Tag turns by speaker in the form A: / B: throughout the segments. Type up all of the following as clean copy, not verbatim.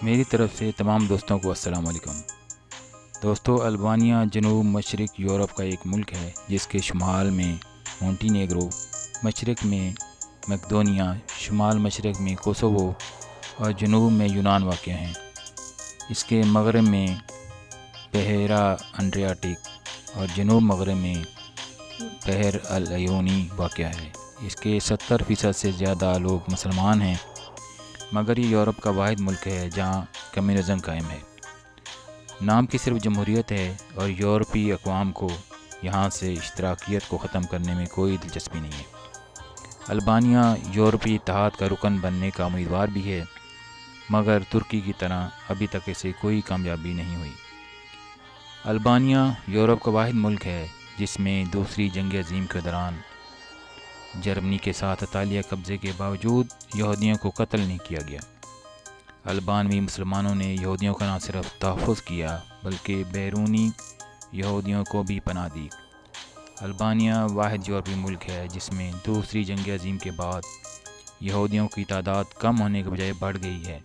A: میری طرف سے تمام دوستوں کو السلام علیکم۔ دوستو، البانیہ جنوب مشرق یورپ کا ایک ملک ہے جس کے شمال میں مونٹینیگرو، مشرق میں میکدونیا، شمال مشرق میں کوسوو اور جنوب میں یونان واقع ہیں۔ اس کے مغرب میں بحیرہ انڈریاٹک اور جنوب مغرب میں بحر الایونی واقع ہے۔ اس کے 70% سے زیادہ لوگ مسلمان ہیں، مگر یہ یورپ کا واحد ملک ہے جہاں کمیونزم قائم ہے۔ نام کی صرف جمہوریت ہے اور یورپی اقوام کو یہاں سے اشتراکیت کو ختم کرنے میں کوئی دلچسپی نہیں ہے۔ البانیہ یورپی اتحاد کا رکن بننے کا امیدوار بھی ہے، مگر ترکی کی طرح ابھی تک اسے کوئی کامیابی نہیں ہوئی۔ البانیہ یورپ کا واحد ملک ہے جس میں دوسری جنگ عظیم کے دوران جرمنی کے ساتھ اطالیہ قبضے کے باوجود یہودیوں کو قتل نہیں کیا گیا۔ البانوی مسلمانوں نے یہودیوں کا نہ صرف تحفظ کیا بلکہ بیرونی یہودیوں کو بھی پناہ دی۔ البانیہ واحد یورپی ملک ہے جس میں دوسری جنگ عظیم کے بعد یہودیوں کی تعداد کم ہونے کے بجائے بڑھ گئی ہے۔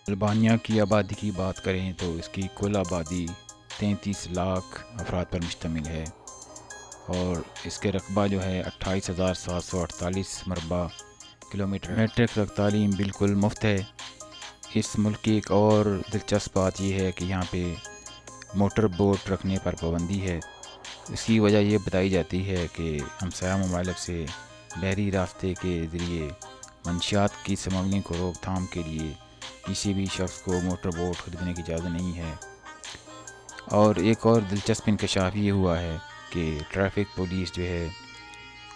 A: البانیہ کی آبادی کی بات کریں تو اس کی کل آبادی 33 لاکھ افراد پر مشتمل ہے اور اس کے رقبہ جو ہے 28,748 مربع کلومیٹر۔ میٹرک تک تعلیم بالکل مفت ہے۔ اس ملک کی ایک اور دلچسپ بات یہ ہے کہ یہاں پہ موٹر بوٹ رکھنے پر پابندی ہے۔ اس کی وجہ یہ بتائی جاتی ہے کہ ہمسایہ ممالک سے بحری راستے کے ذریعے منشیات کی سمگلنگ کو روک تھام کے لیے کسی بھی شخص کو موٹر بوٹ خریدنے کی اجازت نہیں ہے۔ اور ایک اور دلچسپ انکشاف یہ ہوا ہے کہ ٹریفک پولیس جو ہے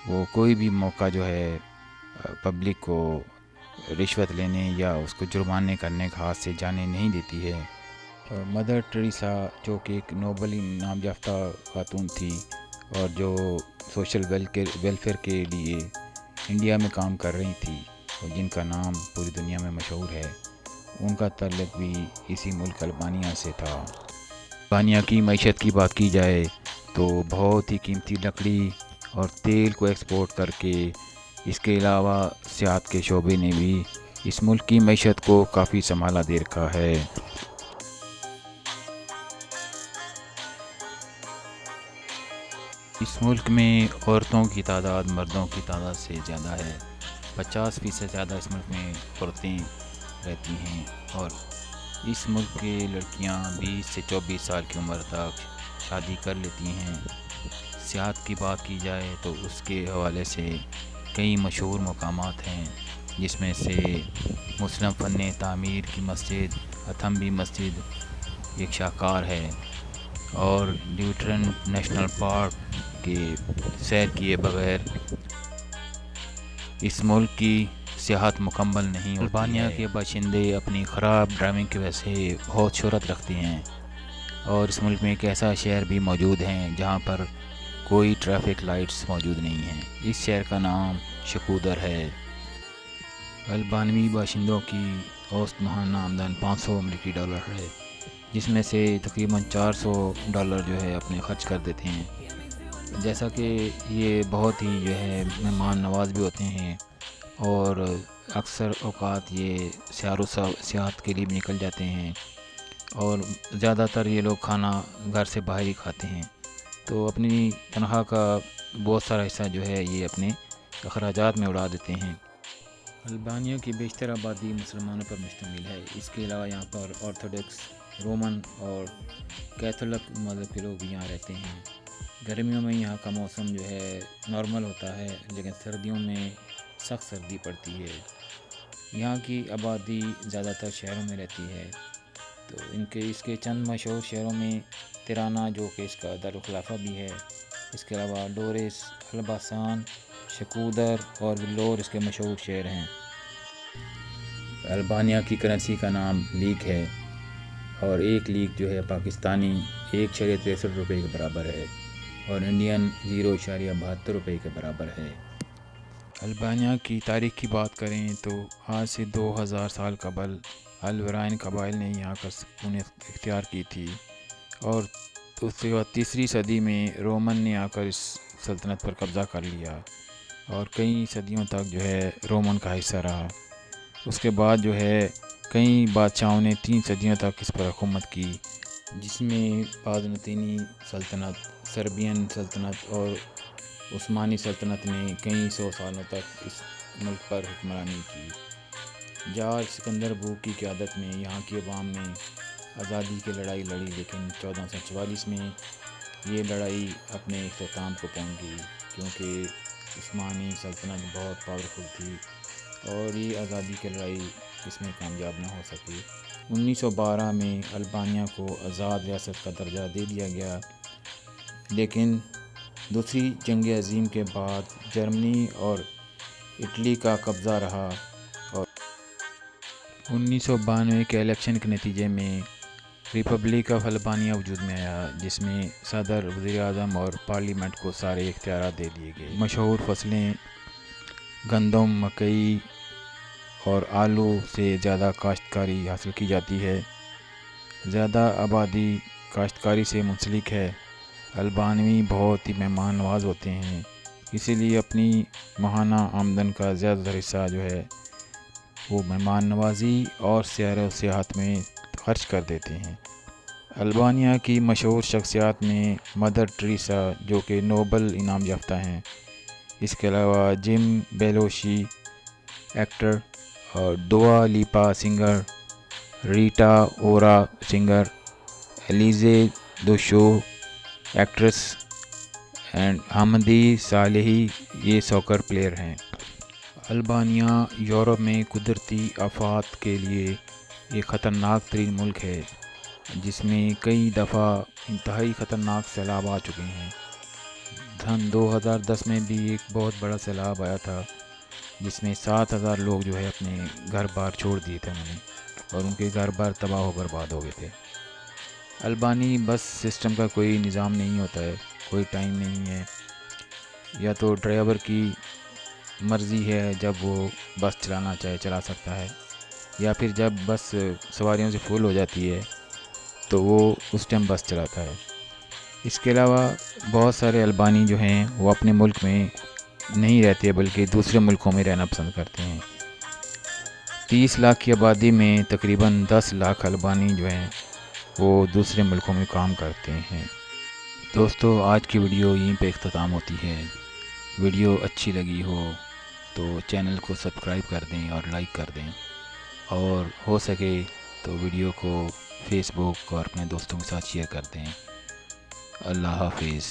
A: وہ کوئی بھی موقع جو ہے پبلک کو رشوت لینے یا اس کو جرمانے کرنے کا ہاتھ سے جانے نہیں دیتی ہے۔ مدر ٹریسا جو کہ ایک نوبل انعام یافتہ خاتون تھی اور جو سوشل ویلفیئر کے لیے انڈیا میں کام کر رہی تھی اور جن کا نام پوری دنیا میں مشہور ہے، ان کا تعلق بھی اسی ملک البانیہ سے تھا۔ البانیہ کی معیشت کی بات کی جائے تو بہت ہی قیمتی لکڑی اور تیل کو ایکسپورٹ کر کے اس کے علاوہ سیاحت کے شعبے نے بھی اس ملک کی معیشت کو کافی سنبھالا دے رکھا ہے۔ اس ملک میں عورتوں کی تعداد مردوں کی تعداد سے زیادہ ہے۔ 50% سے زیادہ اس ملک میں عورتیں رہتی ہیں اور اس ملک کے لڑکیاں 20 سے 24 سال کی عمر تک شادی کر لیتی ہیں۔ سیاحت کی بات کی جائے تو اس کے حوالے سے کئی مشہور مقامات ہیں، جس میں سے مسلم فن تعمیر کی مسجد اتھمبی مسجد ایک شاہکار ہے اور ڈیوٹرن نیشنل پارک کے سیر کیے بغیر اس ملک کی سیاحت مکمل نہیں ہوتی ہے۔ البانیہ کے باشندے اپنی خراب ڈرائیونگ کی وجہ سے بہت شہرت رکھتے ہیں اور اس ملک میں ایک ایسا شہر بھی موجود ہے جہاں پر کوئی ٹریفک لائٹس موجود نہیں ہیں۔ اس شہر کا نام شکودر ہے۔ البانوی باشندوں کی اوسط ماہانہ آمدن $500 ہے، جس میں سے تقریباً $400 جو ہے اپنے خرچ کر دیتے ہیں۔ جیسا کہ یہ بہت ہی جو ہے مہمان نواز بھی ہوتے ہیں اور اکثر اوقات یہ سیاحت کے لیے بھی نکل جاتے ہیں اور زیادہ تر یہ لوگ کھانا گھر سے باہر ہی کھاتے ہیں، تو اپنی تنخواہ کا بہت سارا حصہ جو ہے یہ اپنے اخراجات میں اڑا دیتے ہیں۔ البانیہ کی بیشتر آبادی مسلمانوں پر مشتمل ہے۔ اس کے علاوہ یہاں پر آرتھوڈکس، رومن اور کیتھولک مذہب کے لوگ یہاں رہتے ہیں۔ گرمیوں میں یہاں کا موسم جو ہے نارمل ہوتا ہے، لیکن سردیوں میں سخت سردی پڑتی ہے۔ یہاں کی آبادی زیادہ تر شہروں میں رہتی ہے، تو اس کے چند مشہور شہروں میں تیرانا جو کہ اس کا دارالخلافہ بھی ہے، اس کے علاوہ ڈورس، الباسان، شکودر اور ولور اس کے مشہور شہر ہیں۔ البانیہ کی کرنسی کا نام لیک ہے اور ایک لیک جو ہے پاکستانی 1.63 روپے کے برابر ہے اور انڈین 0.72 کے برابر ہے۔ البانیہ کی تاریخ کی بات کریں تو آج سے 2000 سال قبل الورائن قبائل نے یہاں کا سکون اختیار کی تھی اور اس کے بعد 3 صدی میں رومن نے آ کر اس سلطنت پر قبضہ کر لیا اور کئی صدیوں تک جو ہے رومن کا حصہ رہا۔ اس کے بعد جو ہے کئی بادشاہوں نے 3 صدیوں تک اس پر حکومت کی، جس میں بازنطینی سلطنت، سربین سلطنت اور عثمانی سلطنت نے کئی 100 سالوں تک اس ملک پر حکمرانی کی۔ جارج سکندر بوک کی قیادت میں یہاں کی عوام نے آزادی کی لڑائی لڑی، لیکن 1444 میں یہ لڑائی اپنے اختتام کو پہنچ گئی، کیونکہ عثمانی سلطنت بہت پاورفل تھی اور یہ آزادی کی لڑائی اس میں کامیاب نہ ہو سکی۔ 1912 میں البانیہ کو آزاد ریاست کا درجہ دے دیا گیا، لیکن دوسری جنگ عظیم کے بعد جرمنی اور اٹلی کا قبضہ رہا اور 1992 کے الیکشن کے نتیجے میں ریپبلک آف البانیہ وجود میں آیا، جس میں صدر، وزیر اعظم اور پارلیمنٹ کو سارے اختیارات دے دیے گئے۔ مشہور فصلیں گندم، مکئی اور آلو سے زیادہ کاشتکاری حاصل کی جاتی ہے۔ زیادہ آبادی کاشتکاری سے منسلک ہے۔ البانوی بہت ہی مہمان نواز ہوتے ہیں، اسی لیے اپنی ماہانہ آمدن کا زیادہ تر حصہ جو ہے وہ مہمان نوازی اور سیر و سیاحت میں خرچ کر دیتے ہیں۔ البانیہ کی مشہور شخصیات میں مدر ٹریسا، جو کہ نوبل انعام یافتہ ہیں، اس کے علاوہ جم بیلوشی ایکٹر اور دوا لیپا سنگر، ریٹا اورا سنگر، ایلیزے دوشو ایکٹریس اینڈ حمدی صالحی یہ ساکر پلیئر ہیں۔ البانیہ یورپ میں قدرتی آفات کے لیے ایک خطرناک ترین ملک ہے، جس میں کئی دفعہ انتہائی خطرناک سیلاب آ چکے ہیں۔ 2010 میں بھی ایک بہت بڑا سیلاب آیا تھا، جس میں 7,000 لوگ جو ہے اپنے گھر بار چھوڑ دیے تھے انہوں نے، اور ان کے گھر بار تباہ و برباد ہو گئے تھے۔ البانی بس سسٹم کا کوئی نظام نہیں ہوتا ہے، کوئی ٹائم نہیں ہے، یا تو ڈرائیور کی مرضی ہے، جب وہ بس چلانا چاہے چلا سکتا ہے، یا پھر جب بس سواریوں سے فل ہو جاتی ہے تو وہ اس ٹائم بس چلاتا ہے۔ اس کے علاوہ بہت سارے البانی جو ہیں وہ اپنے ملک میں نہیں رہتے، بلکہ دوسرے ملکوں میں رہنا پسند کرتے ہیں۔ 30 لاکھ کی آبادی میں تقریباً 10 لاکھ البانی جو ہیں وہ دوسرے ملکوں میں کام کرتے ہیں۔ دوستو، آج کی ویڈیو یہیں پہ اختتام ہوتی ہے۔ ویڈیو اچھی لگی ہو تو چینل کو سبسکرائب کر دیں اور لائک کر دیں، اور ہو سکے تو ویڈیو کو فیس بک اور اپنے دوستوں کے ساتھ شیئر کر دیں۔ اللہ حافظ۔